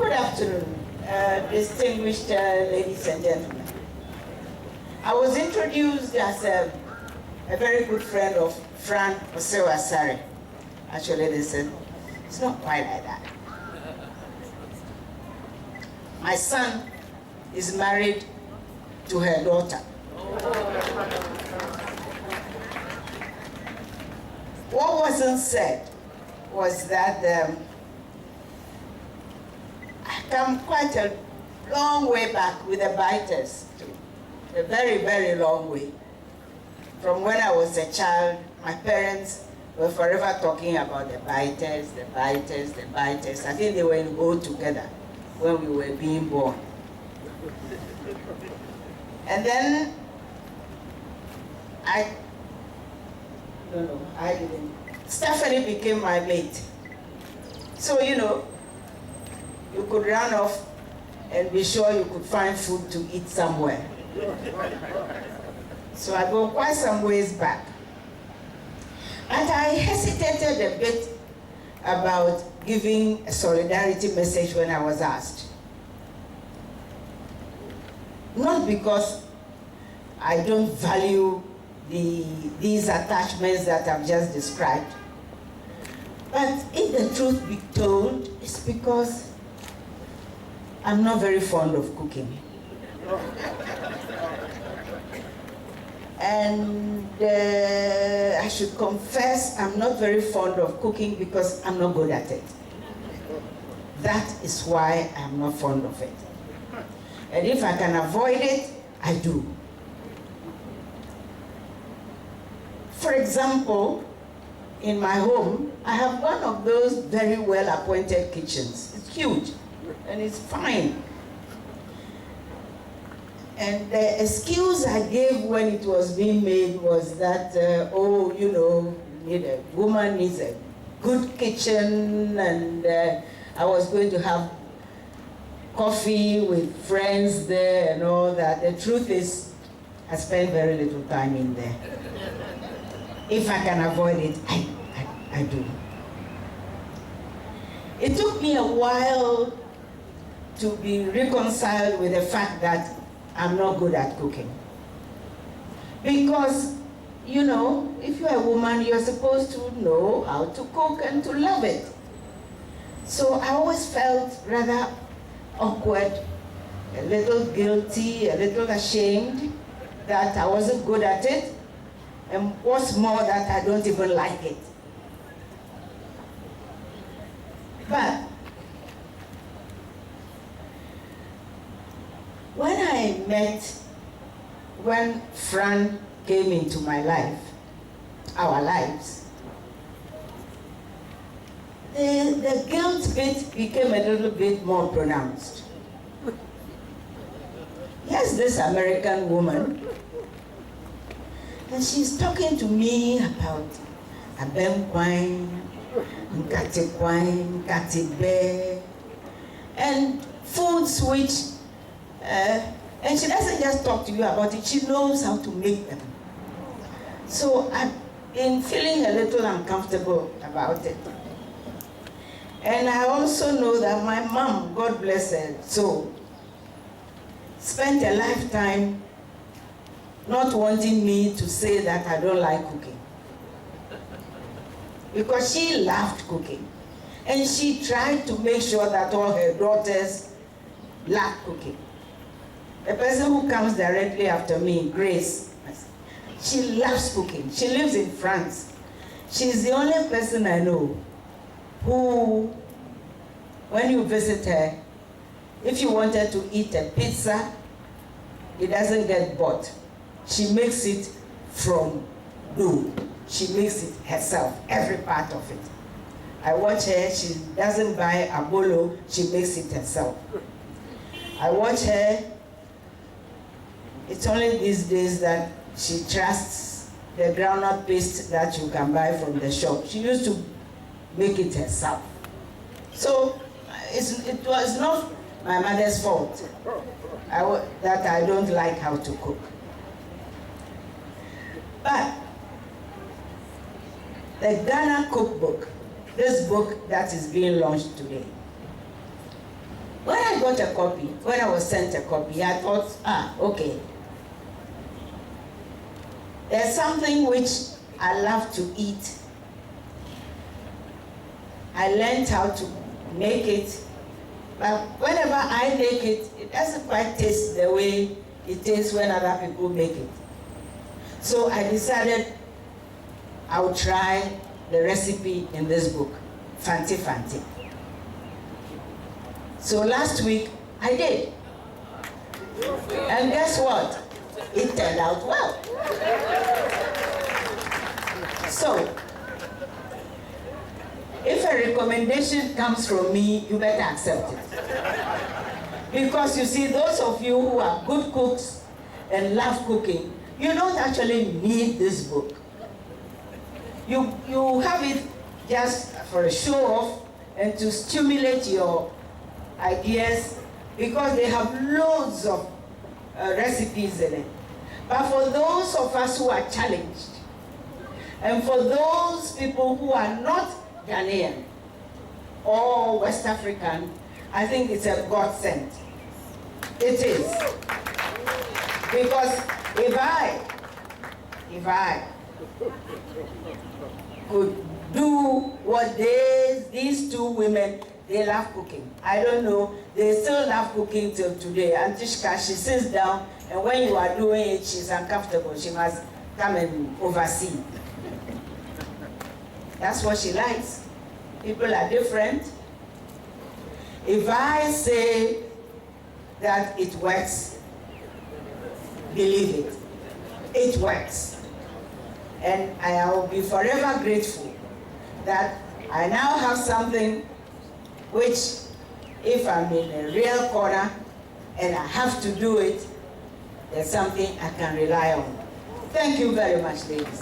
Good afternoon, distinguished ladies and gentlemen. I was introduced as a very good friend of Fran Osewasari. Actually, they said, it's not quite like that. My son is married to her daughter. What wasn't said was that I come quite a long way back with the biters, a very, very long way. From when I was a child, my parents were forever talking about the biters, the biters, the biters. I think they were in all together when we were being born. And then I didn't. Stephanie became my mate. So, you know, you could run off and be sure you could find food to eat somewhere. So I go quite some ways back. And I hesitated a bit about giving a solidarity message when I was asked. Not because I don't value these attachments that I've just described, but if the truth be told, it's because I'm not very fond of cooking. And I should confess, I'm not very fond of cooking because I'm not good at it. That is why I'm not fond of it. And if I can avoid it, I do. For example, in my home, I have one of those very well-appointed kitchens. It's huge, and it's fine. And the excuse I gave when it was being made was that, oh, you know, a woman needs a good kitchen, and I was going to have coffee with friends there and all that. The truth is, I spend very little time in there. If I can avoid it, I do. It took me a while to be reconciled with the fact that I'm not good at cooking. Because, you know, if you're a woman, you're supposed to know how to cook and to love it. So I always felt rather awkward, a little guilty, a little ashamed that I wasn't good at it, and what's more, that I don't even like it. But when Fran came into my life, our lives, the guilt bit became a little bit more pronounced. Here's this American woman, and she's talking to me about abemkwine, nkatekwine, nkatebe, and foods which, and she doesn't just talk to you about it, she knows how to make them. So I've been feeling a little uncomfortable about it. And I also know that my mom, God bless her soul, spent a lifetime not wanting me to say that I don't like cooking. Because she loved cooking. And she tried to make sure that all her daughters loved cooking. The person who comes directly after me, Grace, she loves cooking. She lives in France. She's the only person I know who, when you visit her, if you wanted to eat a pizza, it doesn't get bought. She makes it from dough. She makes it herself, every part of it. I watch her, she doesn't buy a bolo, she makes it herself. I watch her, it's only these days that she trusts the groundnut paste that you can buy from the shop. She used to make it herself. So it was not my mother's fault that I don't like how to cook. But the Ghana cookbook, this book that is being launched today, When I got a copy, when I was sent a copy, I thought, okay. There's something which I love to eat. I learned how to make it, but whenever I make it, it doesn't quite taste the way it tastes when other people make it. So I decided I would try the recipe in this book, fante-fante. So last week, I did. And guess what? It turned out well. So, if a recommendation comes from me, you better accept it. Because you see, those of you who are good cooks and love cooking, you don't actually need this book. You have it just for a show off and to stimulate your ideas, because they have loads of recipes in it. But for those of us who are challenged, and for those people who are not Ghanaian or West African, I think it's a godsend. It is. Because if I could do what these two women, they love cooking. I don't know, they still love cooking till today. Antishka, she sits down, and when you are doing it, she's uncomfortable. She must come and oversee. That's what she likes. People are different. If I say that it works, believe it. It works. And I will be forever grateful that I now have something which, if I'm in a real corner and I have to do it, there's something I can rely on. Thank you very much, ladies.